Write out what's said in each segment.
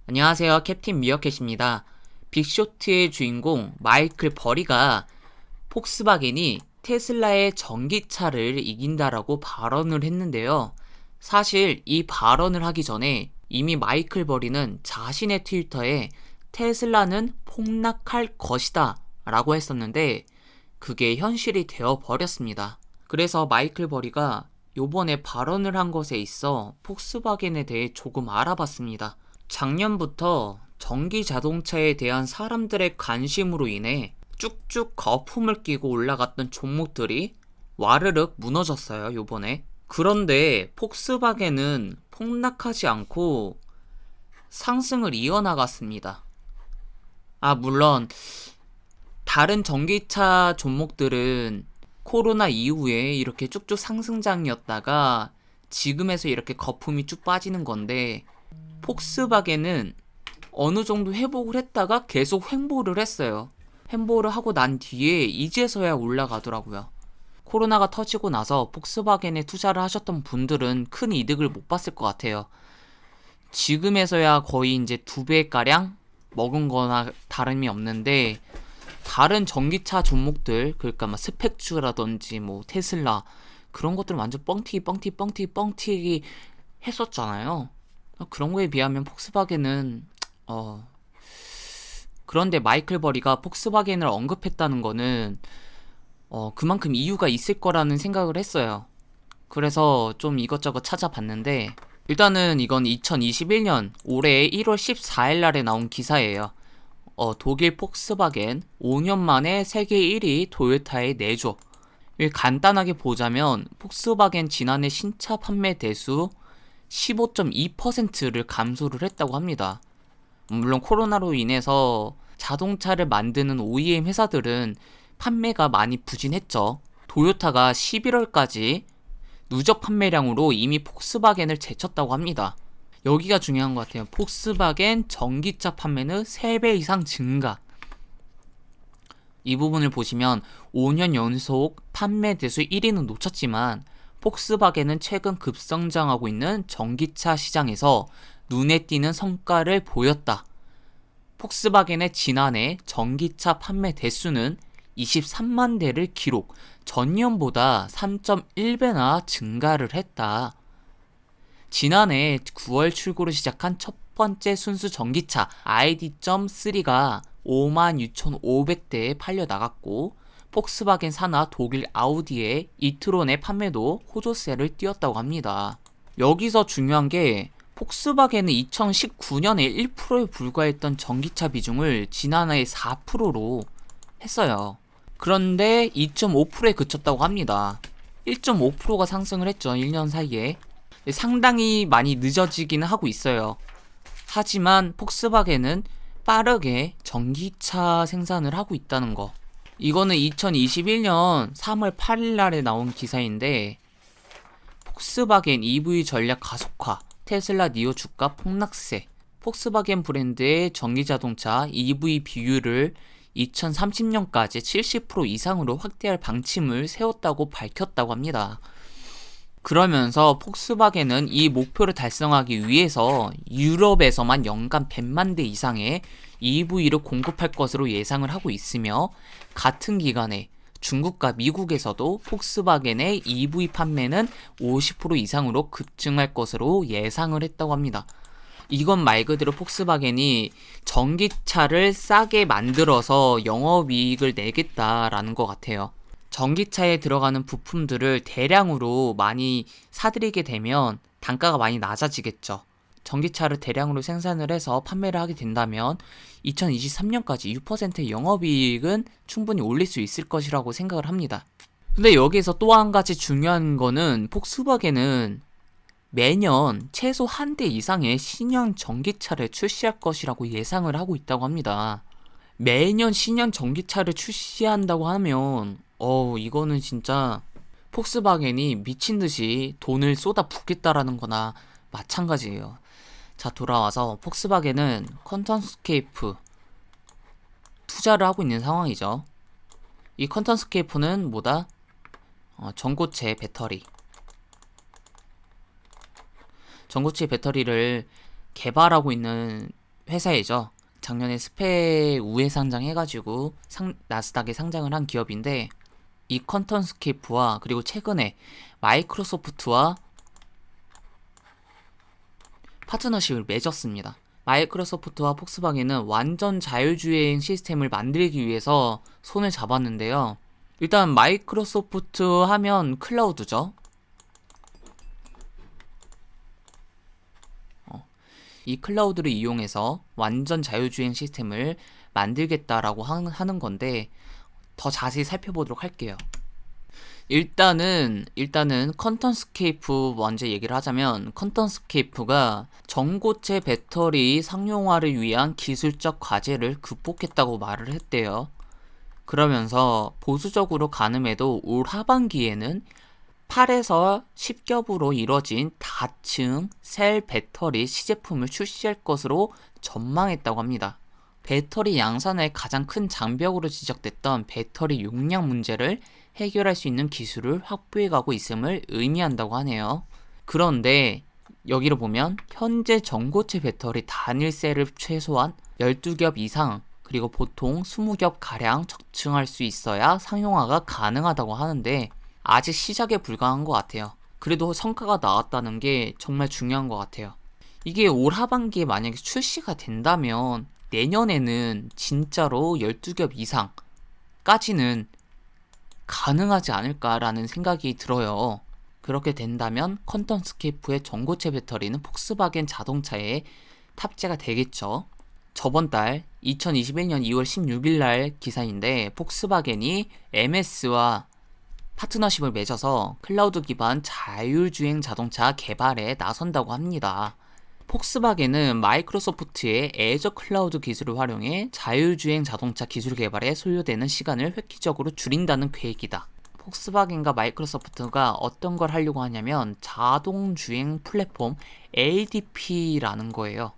안녕하세요. 캡틴 미어캣입니다. 빅쇼트의 주인공 마이클 버리가 폭스바겐이 테슬라의 전기차를 이긴다라고 발언을 했는데요. 사실 이 발언을 하기 전에 이미 마이클 버리는 자신의 트위터에 테슬라는 폭락할 것이다 라고 했었는데 그게 현실이 되어 버렸습니다. 그래서 마이클 버리가 요번에 발언을 한 것에 있어 폭스바겐에 대해 조금 알아봤습니다. 작년부터 전기 자동차에 대한 사람들의 관심으로 인해 쭉쭉 거품을 끼고 올라갔던 종목들이 와르륵 무너졌어요, 요번에. 그런데 폭스바겐은 폭락하지 않고 상승을 이어나갔습니다. 물론 다른 전기차 종목들은 코로나 이후에 이렇게 쭉쭉 상승장이었다가 지금에서 이렇게 거품이 쭉 빠지는 건데 폭스바겐은 어느 정도 회복을 했다가 계속 횡보를 했어요. 횡보를 하고 난 뒤에 이제서야 올라가더라고요. 코로나가 터지고 나서 폭스바겐에 투자를 하셨던 분들은 큰 이득을 못 봤을 것 같아요. 지금에서야 거의 이제 2배가량 먹은 거나 다름이 없는데 다른 전기차 종목들, 그러니까 막 스펙주라든지 뭐 테슬라 그런 것들은 완전 뻥튀기 했었잖아요. 그런 거에 비하면 폭스바겐은 그런데 마이클 버리가 폭스바겐을 언급했다는 거는 그만큼 이유가 있을 거라는 생각을 했어요. 그래서 좀 이것저것 찾아봤는데 일단은 이건 2021년 올해 1월 14일 날에 나온 기사예요. 독일 폭스바겐 5년 만에 세계 1위 토요타에 내줘. 간단하게 보자면 폭스바겐 지난해 신차 판매 대수 15.2%를 감소를 했다고 합니다. 물론 코로나로 인해서 자동차를 만드는 OEM 회사들은 판매가 많이 부진했죠. 토요타가 11월까지 누적 판매량으로 이미 폭스바겐을 제쳤다고 합니다. 여기가 중요한 것 같아요. 폭스바겐 전기차 판매는 3배 이상 증가. 이 부분을 보시면 5년 연속 판매 대수 1위는 놓쳤지만 폭스바겐은 최근 급성장하고 있는 전기차 시장에서 눈에 띄는 성과를 보였다. 폭스바겐의 지난해 전기차 판매 대수는 23만 대를 기록, 전년보다 3.1배나 증가를 했다. 지난해 9월 출고로 시작한 첫 번째 순수 전기차 ID.3가 56,500대에 팔려 나갔고 폭스바겐 산하 독일 아우디의 이트론의 판매도 호조세를 띄웠다고 합니다. 여기서 중요한 게 폭스바겐은 2019년에 1%에 불과했던 전기차 비중을 지난해 4%로 했어요. 그런데 2.5%에 그쳤다고 합니다. 1.5%가 상승을 했죠. 1년 사이에. 상당히 많이 늦어지기는 하고 있어요. 하지만 폭스바겐은 빠르게 전기차 생산을 하고 있다는 거. 이거는 2021년 3월 8일 날에 나온 기사인데 폭스바겐 EV 전략 가속화, 테슬라 니오 주가 폭락세, 폭스바겐 브랜드의 전기자동차 EV 비율을 2030년까지 70% 이상으로 확대할 방침을 세웠다고 밝혔다고 합니다. 그러면서 폭스바겐은 이 목표를 달성하기 위해서 유럽에서만 연간 100만 대 이상의 EV를 공급할 것으로 예상을 하고 있으며 같은 기간에 중국과 미국에서도 폭스바겐의 EV 판매는 50% 이상으로 급증할 것으로 예상을 했다고 합니다. 이건 말 그대로 폭스바겐이 전기차를 싸게 만들어서 영업이익을 내겠다라는 것 같아요. 전기차에 들어가는 부품들을 대량으로 많이 사들이게 되면 단가가 많이 낮아지겠죠. 전기차를 대량으로 생산을 해서 판매를 하게 된다면 2023년까지 6%의 영업이익은 충분히 올릴 수 있을 것이라고 생각을 합니다. 근데 여기에서 또 한 가지 중요한 거는 폭스바겐은 매년 최소 한 대 이상의 신형 전기차를 출시할 것이라고 예상을 하고 있다고 합니다. 매년 신형 전기차를 출시한다고 하면 이거는 진짜 폭스바겐이 미친듯이 돈을 쏟아 붓겠다라는 거나 마찬가지예요. 자, 돌아와서 폭스바겐은 컨턴스케이프 투자를 하고 있는 상황이죠. 이 컨턴스케이프는 뭐다? 전고체 배터리. 전고체 배터리를 개발하고 있는 회사이죠. 작년에 스페 우회 상장해가지고 나스닥에 상장을 한 기업인데, 이 컨턴스케이프와 그리고 최근에 마이크로소프트와 파트너십을 맺었습니다. 마이크로소프트와 폭스바겐은 완전 자율주행 시스템을 만들기 위해서 손을 잡았는데요. 일단 마이크로소프트 하면 클라우드죠. 이 클라우드를 이용해서 완전 자율주행 시스템을 만들겠다라고 하는 건데, 더 자세히 살펴보도록 할게요. 일단은 컨턴스케이프 먼저 얘기를 하자면, 컨턴스케이프가 전고체 배터리 상용화를 위한 기술적 과제를 극복했다고 말을 했대요. 그러면서 보수적으로 가늠해도 올 하반기에는 8에서 10겹으로 이뤄진 다층 셀 배터리 시제품을 출시할 것으로 전망했다고 합니다. 배터리 양산의 가장 큰 장벽으로 지적됐던 배터리 용량 문제를 해결할 수 있는 기술을 확보해가고 있음을 의미한다고 하네요. 그런데 여기를 보면 현재 전고체 배터리 단일 셀을 최소한 12겹 이상 그리고 보통 20겹 가량 적층할 수 있어야 상용화가 가능하다고 하는데, 아직 시작에 불과한 것 같아요. 그래도 성과가 나왔다는 게 정말 중요한 것 같아요. 이게 올 하반기에 만약에 출시가 된다면 내년에는 진짜로 12겹 이상까지는 가능하지 않을까라는 생각이 들어요. 그렇게 된다면 컨턴스케이프의 전고체 배터리는 폭스바겐 자동차에 탑재가 되겠죠. 저번 달 2021년 2월 16일 날 기사인데, 폭스바겐이 MS와 파트너십을 맺어서 클라우드 기반 자율주행 자동차 개발에 나선다고 합니다. 폭스바겐은 마이크로소프트의 애저 클라우드 기술을 활용해 자율주행 자동차 기술 개발에 소요되는 시간을 획기적으로 줄인다는 계획이다. 폭스바겐과 마이크로소프트가 어떤 걸 하려고 하냐면 자동주행 플랫폼 ADP라는 거예요.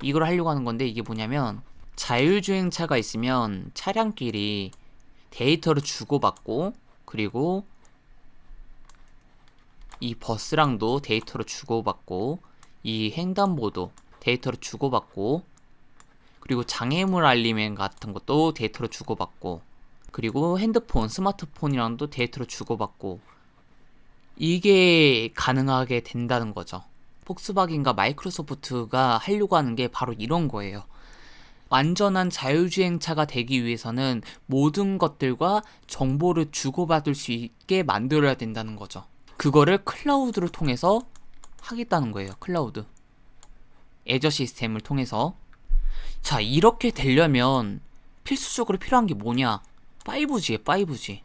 이걸 하려고 하는 건데, 이게 뭐냐면 자율주행차가 있으면 차량끼리 데이터를 주고받고, 그리고 이 버스랑도 데이터를 주고받고, 이 횡단보도 데이터를 주고받고, 그리고 장애물 알림 같은 것도 데이터를 주고받고, 그리고 핸드폰, 스마트폰이랑도 데이터를 주고받고, 이게 가능하게 된다는 거죠. 폭스바겐과 마이크로소프트가 하려고 하는 게 바로 이런 거예요. 완전한 자율주행차가 되기 위해서는 모든 것들과 정보를 주고받을 수 있게 만들어야 된다는 거죠. 그거를 클라우드를 통해서 하겠다는 거예요. 클라우드. 애저 시스템을 통해서. 자, 이렇게 되려면 필수적으로 필요한 게 뭐냐? 5G에 5G.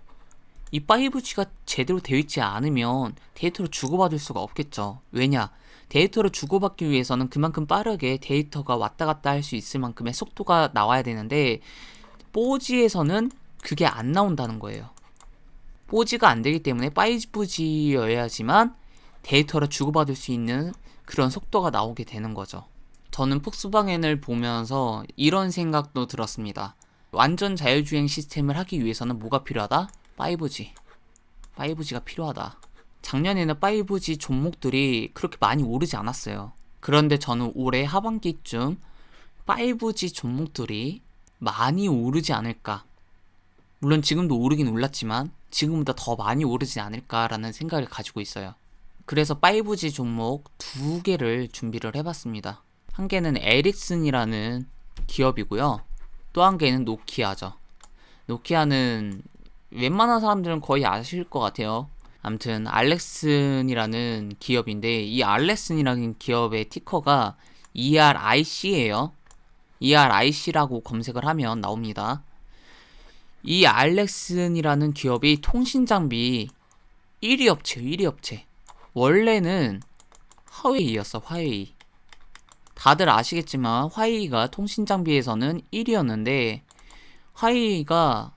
이 5G가 제대로 되어 있지 않으면 데이터를 주고받을 수가 없겠죠. 왜냐? 데이터를 주고받기 위해서는 그만큼 빠르게 데이터가 왔다 갔다 할 수 있을 만큼의 속도가 나와야 되는데, 4G에서는 그게 안 나온다는 거예요. 4G가 안 되기 때문에 5G여야지만 데이터를 주고받을 수 있는 그런 속도가 나오게 되는 거죠. 저는 폭스바겐을 보면서 이런 생각도 들었습니다. 완전 자율주행 시스템을 하기 위해서는 뭐가 필요하다? 5G. 5G가 필요하다. 작년에는 5G 종목들이 그렇게 많이 오르지 않았어요. 그런데 저는 올해 하반기쯤 5G 종목들이 많이 오르지 않을까. 물론 지금도 오르긴 올랐지만 지금보다 더 많이 오르지 않을까라는 생각을 가지고 있어요. 그래서 5G 종목 2개를 준비를 해봤습니다. 한 개는 에릭슨이라는 기업이고요. 또 한 개는 노키아죠. 노키아는 웬만한 사람들은 거의 아실 것 같아요. 아무튼 알렉슨이라는 기업인데, 이 알렉슨이라는 기업의 티커가 ERIC예요. ERIC라고 검색을 하면 나옵니다. 이 알렉슨이라는 기업이 통신장비 1위 업체예요. 1위 업체. 원래는 화웨이였어. 화웨이. 다들 아시겠지만 화웨이가 통신장비에서는 1위였는데, 화웨이가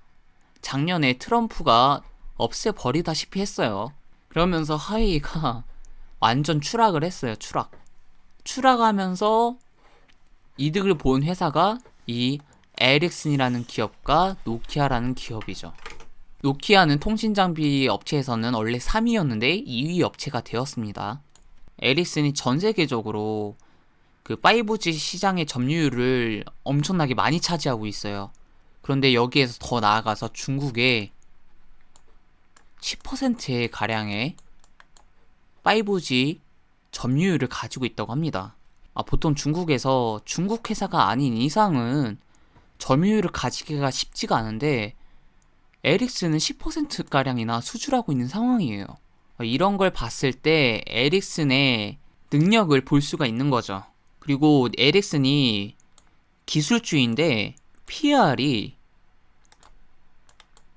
작년에 트럼프가 없애버리다시피 했어요. 그러면서 화웨이가 완전 추락을 했어요. 추락하면서 이득을 본 회사가 이 에릭슨이라는 기업과 노키아라는 기업이죠. 노키아는 통신장비 업체에서는 원래 3위였는데 2위 업체가 되었습니다. 에릭슨이 전 세계적으로 그 5G 시장의 점유율을 엄청나게 많이 차지하고 있어요. 그런데 여기에서 더 나아가서 중국에 10%의 가량의 5G 점유율을 가지고 있다고 합니다. 보통 중국에서 중국 회사가 아닌 이상은 점유율을 가지기가 쉽지가 않은데 에릭슨은 10%가량이나 수출하고 있는 상황이에요. 이런 걸 봤을 때 에릭슨의 능력을 볼 수가 있는 거죠. 그리고 에릭슨이 기술주인데 PR이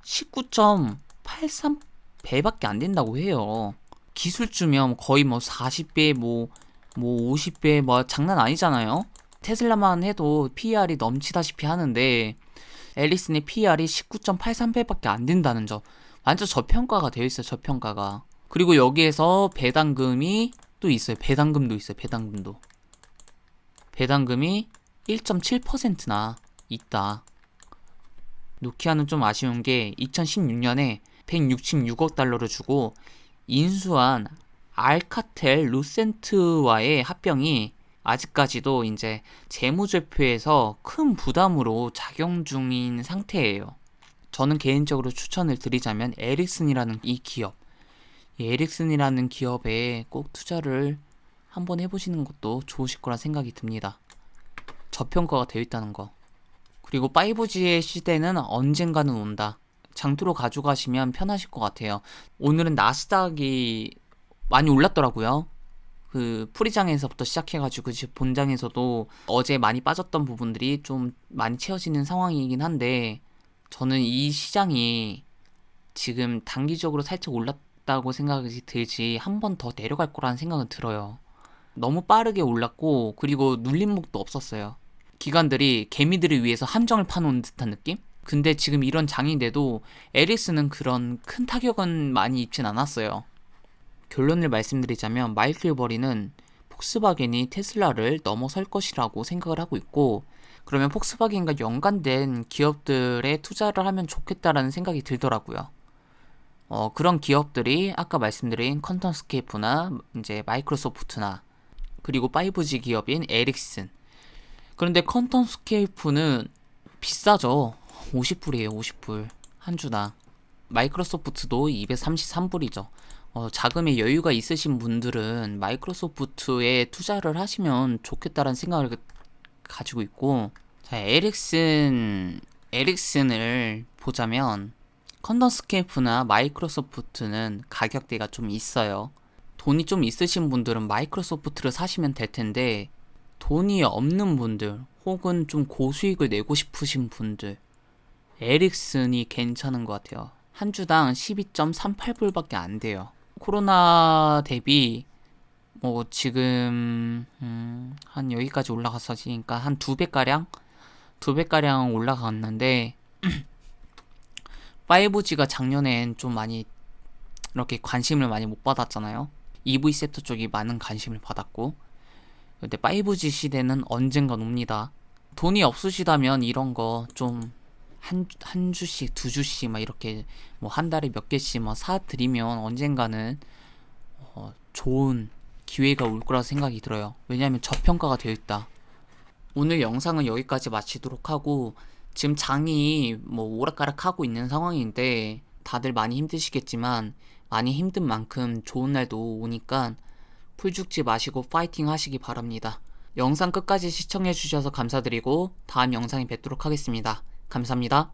19.83배밖에 안 된다고 해요. 기술주면 거의 뭐 40배, 뭐 50배, 뭐 장난 아니잖아요. 테슬라만 해도 PR이 넘치다시피 하는데 에릭슨의 PR이 19.83배밖에 안 된다는 점. 완전 저평가가 되어 있어요. 저평가가. 그리고 여기에서 배당금이 또 있어요. 배당금도 있어요. 배당금이 1.7%나 있다. 노키아는 좀 아쉬운 게 2016년에 166억 달러를 주고 인수한 알카텔 루센트와의 합병이 아직까지도 이제 재무제표에서 큰 부담으로 작용 중인 상태예요. 저는 개인적으로 추천을 드리자면 에릭슨이라는 이 기업, 이 에릭슨이라는 기업에 꼭 투자를 한번 해보시는 것도 좋으실 거라 생각이 듭니다. 저평가가 되어 있다는 거. 그리고 5G의 시대는 언젠가는 온다. 장투로 가져가시면 편하실 것 같아요. 오늘은 나스닥이 많이 올랐더라고요. 그 풀이장에서부터 시작해가지고 본장에서도 어제 많이 빠졌던 부분들이 좀 많이 채워지는 상황이긴 한데 저는 이 시장이 지금 단기적으로 살짝 올랐다고 생각이 들지 한 번 더 내려갈 거라는 생각은 들어요. 너무 빠르게 올랐고 그리고 눌림목도 없었어요. 기관들이 개미들을 위해서 함정을 파놓은 듯한 느낌? 근데 지금 이런 장인데도 에릭슨은 그런 큰 타격은 많이 입진 않았어요. 결론을 말씀드리자면 마이클 버리는 폭스바겐이 테슬라를 넘어설 것이라고 생각을 하고 있고 그러면 폭스바겐과 연관된 기업들에 투자를 하면 좋겠다라는 생각이 들더라고요. 그런 기업들이 아까 말씀드린 컨턴스케이프나 이제 마이크로소프트나 그리고 5G 기업인 에릭슨. 그런데 컨턴스케이프는 비싸죠. 50불이에요. 50불 한 주당. 마이크로소프트도 233불이죠. 자금에 여유가 있으신 분들은 마이크로소프트에 투자를 하시면 좋겠다라는 생각을 가지고 있고, 자, 에릭슨을 보자면 컨던스케이프나 마이크로소프트는 가격대가 좀 있어요. 돈이 좀 있으신 분들은 마이크로소프트를 사시면 될 텐데 돈이 없는 분들 혹은 좀 고수익을 내고 싶으신 분들 에릭슨이 괜찮은 것 같아요. 한 주당 12.38불밖에 안 돼요. 코로나 대비 뭐 지금 한 여기까지 올라갔으니까 한 2배가량? 2배가량 올라갔는데 5G가 작년엔 좀 많이 이렇게 관심을 많이 못 받았잖아요. EV 섹터 쪽이 많은 관심을 받았고 근데 5G 시대는 언젠간 옵니다. 돈이 없으시다면 이런 거 좀 한 주씩, 두 주씩 막 이렇게 뭐 한 달에 몇 개씩 막 사드리면 언젠가는 좋은 기회가 올 거라 생각이 들어요. 왜냐하면 저평가가 되어 있다. 오늘 영상은 여기까지 마치도록 하고 지금 장이 뭐 오락가락하고 있는 상황인데 다들 많이 힘드시겠지만 많이 힘든 만큼 좋은 날도 오니까 풀 죽지 마시고 파이팅 하시기 바랍니다. 영상 끝까지 시청해주셔서 감사드리고 다음 영상에 뵙도록 하겠습니다. 감사합니다.